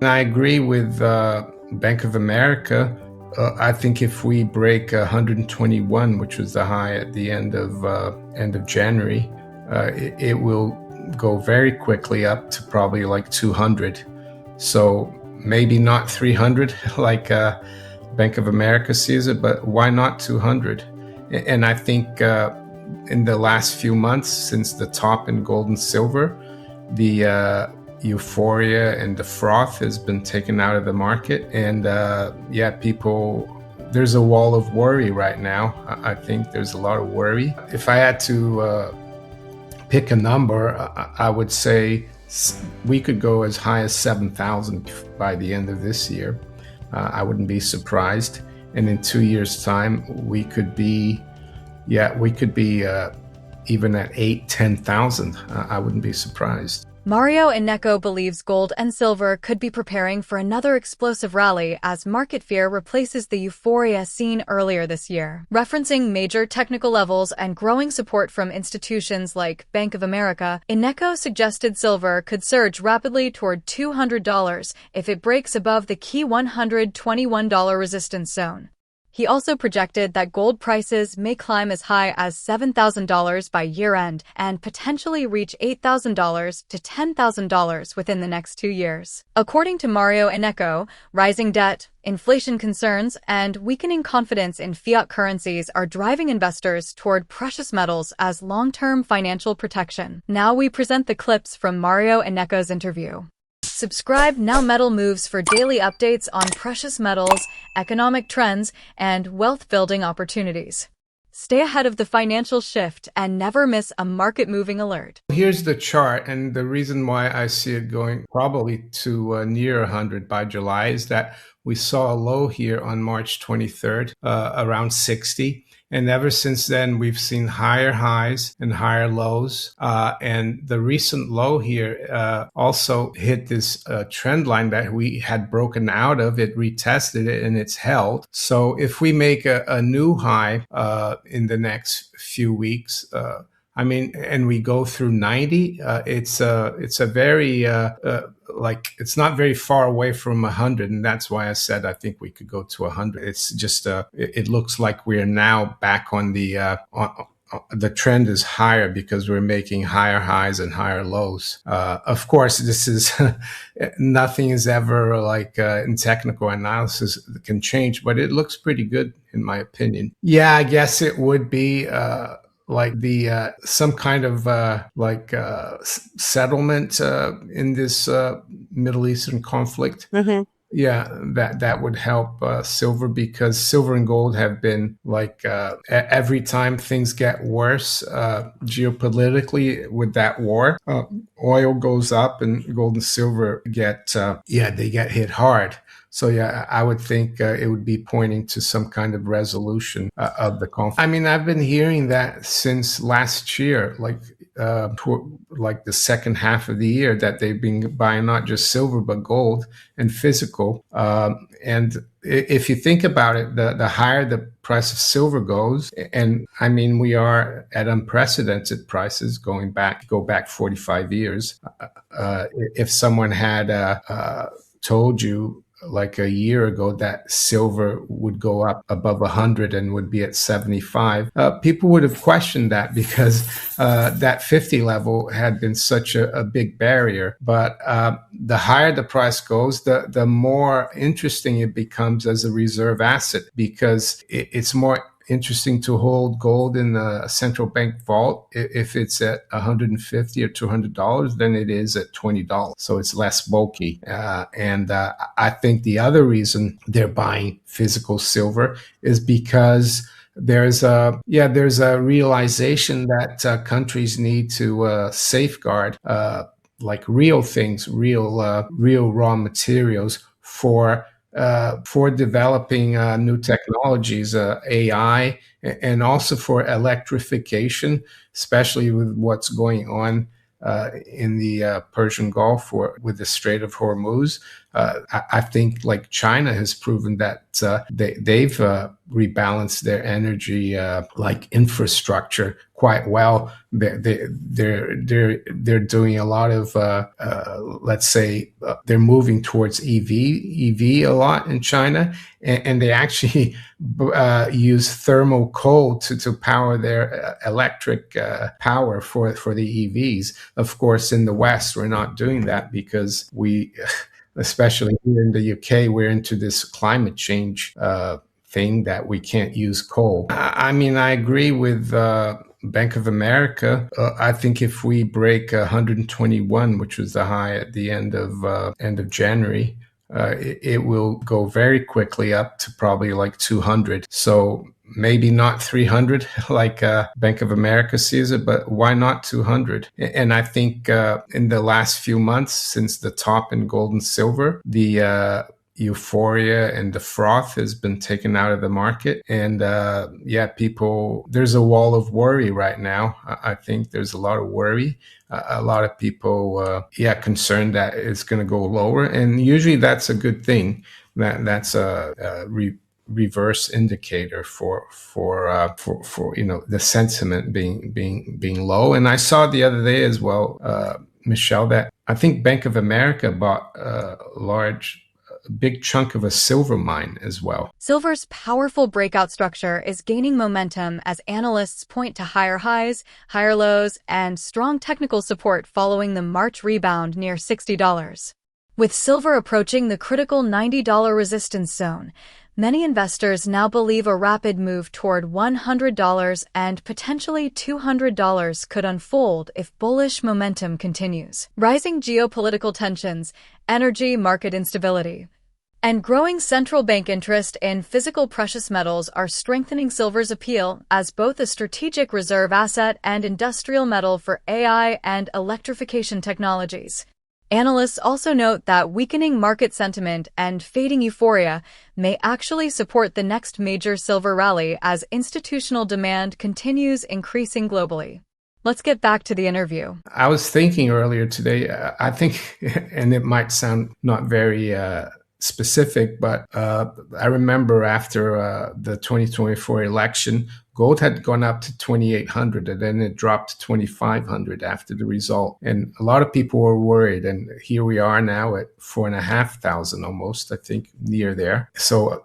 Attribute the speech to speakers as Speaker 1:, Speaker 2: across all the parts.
Speaker 1: And I agree with Bank of America. I think if we break 121, which was the high at the end of January, it will go very quickly up to probably like 200. So maybe not 300 like Bank of America sees it, but why not 200? And I think in the last few months, since the top in gold and silver, the euphoria and the froth has been taken out of the market. And there's a wall of worry right now. I think there's a lot of worry. If I had to pick a number, I would say we could go as high as 7,000 by the end of this year. I wouldn't be surprised. And in 2 years' time, we could be even at 10,000. I wouldn't be surprised.
Speaker 2: Mario Innecco believes gold and silver could be preparing for another explosive rally as market fear replaces the euphoria seen earlier this year. Referencing major technical levels and growing support from institutions like Bank of America, Innecco suggested silver could surge rapidly toward $200 if it breaks above the key $121 resistance zone. He also projected that gold prices may climb as high as $7,000 by year-end and potentially reach $8,000 to $10,000 within the next 2 years. According to Mario Innecco, rising debt, inflation concerns, and weakening confidence in fiat currencies are driving investors toward precious metals as long-term financial protection. Now we present the clips from Mario Innecco's interview. Subscribe now. Metal moves for daily updates on precious metals, economic trends, and wealth-building opportunities. Stay ahead of the financial shift and never miss a market-moving alert.
Speaker 1: Here's the chart, and the reason why I see it going probably to near 100 by July is that we saw a low here on March 23rd, around 60. And ever since then, we've seen higher highs and higher lows. And the recent low here also hit this trend line that we had broken out of. It retested it and it's held. So if we make a new high in the next few weeks, and we go through 90, it's a very, it's not very far away from 100. And that's why I said I think we could go to 100. It's just, it looks like we're now back on the trend is higher because we're making higher highs and higher lows. Of course, this is, nothing is ever in technical analysis can change, but it looks pretty good in my opinion. Yeah, I guess it would be, some kind of settlement in this Middle Eastern conflict.
Speaker 3: Mm-hmm.
Speaker 1: Yeah, that would help silver, because silver and gold have been every time things get worse geopolitically with that war, oil goes up and gold and silver get hit hard. So yeah, I would think it would be pointing to some kind of resolution of the conflict. I've been hearing that since last year, the second half of the year, that they've been buying not just silver but gold and physical. And if you think about it, the higher the price of silver goes, and we are at unprecedented prices go back 45 years. If someone had told you like a year ago that silver would go up above 100 and would be at 75, people would have questioned that, because that 50 level had been such a big barrier. But the higher the price goes, the more interesting it becomes as a reserve asset, because it's more interesting to hold gold in the central bank vault if it's at $150 or $200 than it is at $20. So it's less bulky. And I think the other reason they're buying physical silver is because there's a realization that countries need to safeguard real things, real raw materials for developing new technologies, AI, and also for electrification, especially with what's going on in the Persian Gulf with the Strait of Hormuz. I think like China has proven that they've rebalanced their energy like infrastructure quite well. They're doing a lot of let's say they're moving towards EV a lot in China, and they actually use thermal coal to power their electric power for the EVs. Of course, in the West, we're not doing that because we, especially here in the UK, we're into this climate change thing that we can't use coal. I mean, I agree with Bank of America. I think if we break 121, which was the high at the end of January, it will go very quickly up to probably like 200. So maybe not 300 like Bank of America sees it, but why not 200? And I think in the last few months since the top in gold and silver, the euphoria and the froth has been taken out of the market. And people, there's a wall of worry right now. I think there's a lot of worry. A lot of people, concerned that it's going to go lower. And usually that's a good thing. That's a reverse indicator for the sentiment being low. And I saw the other day as well, Michelle, that I think Bank of America bought a big chunk of a silver mine as well.
Speaker 2: Silver's powerful breakout structure is gaining momentum as analysts point to higher highs, higher lows, and strong technical support following the March rebound near $60. With silver approaching the critical $90 resistance zone, many investors now believe a rapid move toward $100 and potentially $200 could unfold if bullish momentum continues. Rising geopolitical tensions, energy market instability, and growing central bank interest in physical precious metals are strengthening silver's appeal as both a strategic reserve asset and industrial metal for AI and electrification technologies. Analysts also note that weakening market sentiment and fading euphoria may actually support the next major silver rally as institutional demand continues increasing globally. Let's get back to the interview.
Speaker 1: I was thinking earlier today, I think, and it might sound not very specific, but I remember after the 2024 election, gold had gone up to 2,800 and then it dropped to 2,500 after the result. And a lot of people were worried. And here we are now at 4,500 almost, I think, near there. So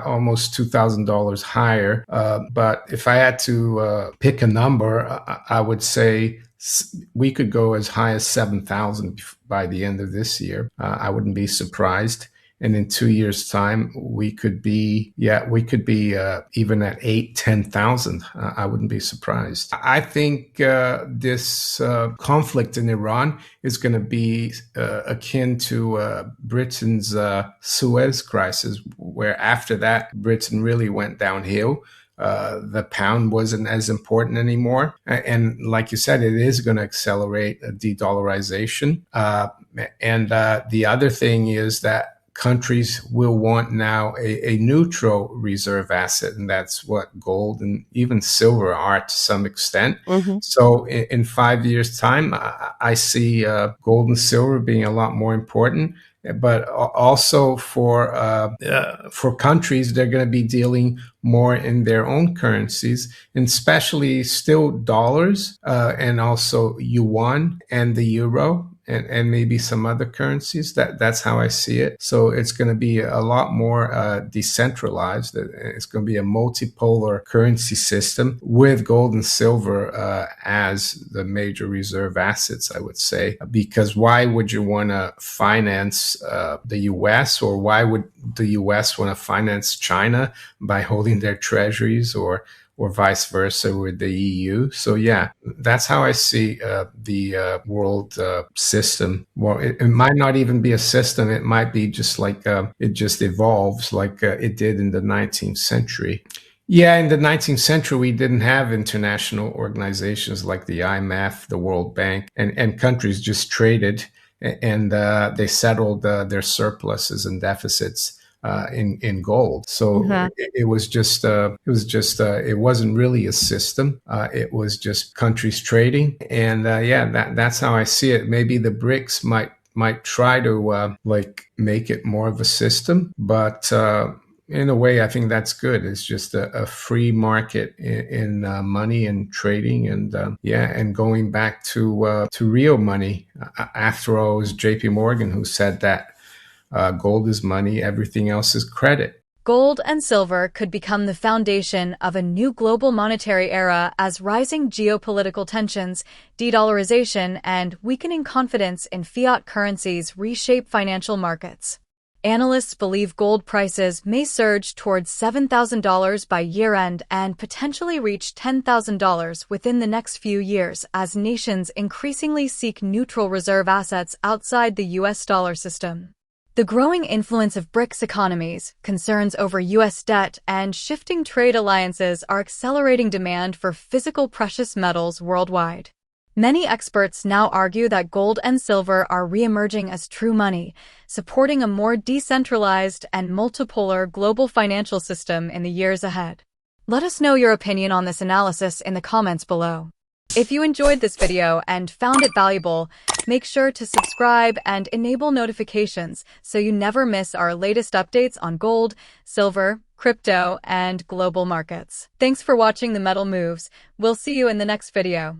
Speaker 1: almost $2,000 higher. But if I had to pick a number, I would say we could go as high as 7,000 by the end of this year. I wouldn't be surprised. And in 2 years' time, we could be even at 10,000. I wouldn't be surprised. I think this conflict in Iran is going to be akin to Britain's Suez crisis, where after that, Britain really went downhill. The pound wasn't as important anymore. And like you said, it is going to accelerate a de-dollarization. And the other thing is that countries will want now a neutral reserve asset, and that's what gold and even silver are to some extent. Mm-hmm. So in 5 years' time, I see gold and silver being a lot more important. But also for countries, they're going to be dealing more in their own currencies, and especially still dollars and also yuan and the euro. And maybe some other currencies. That's how I see it. So it's going to be a lot more decentralized. It's going to be a multipolar currency system with gold and silver as the major reserve assets, I would say. Because why would you want to finance the U.S. or why would the U.S. want to finance China by holding their treasuries or vice versa with the EU. So yeah, that's how I see the world system. Well, it might not even be a system. It might be just like it just evolves like it did in the 19th century. Yeah, in the 19th century, we didn't have international organizations like the IMF, the World Bank, and countries just traded and they settled their surpluses and deficits in gold. So it wasn't really a system. It was just countries trading. And that's how I see it. Maybe the BRICS might try to make it more of a system, but in a way, I think that's good. It's just a free market in money and trading, and and going back to real money. After all, it was J.P. Morgan who said that gold is money, everything else is credit.
Speaker 2: Gold and silver could become the foundation of a new global monetary era as rising geopolitical tensions, de-dollarization, and weakening confidence in fiat currencies reshape financial markets. Analysts believe gold prices may surge towards $7,000 by year-end and potentially reach $10,000 within the next few years as nations increasingly seek neutral reserve assets outside the US dollar system. The growing influence of BRICS economies, concerns over U.S. debt, and shifting trade alliances are accelerating demand for physical precious metals worldwide. Many experts now argue that gold and silver are re-emerging as true money, supporting a more decentralized and multipolar global financial system in the years ahead. Let us know your opinion on this analysis in the comments below. If you enjoyed this video and found it valuable, make sure to subscribe and enable notifications so you never miss our latest updates on gold, silver, crypto, and global markets. Thanks for watching the Metal Moves. We'll see you in the next video.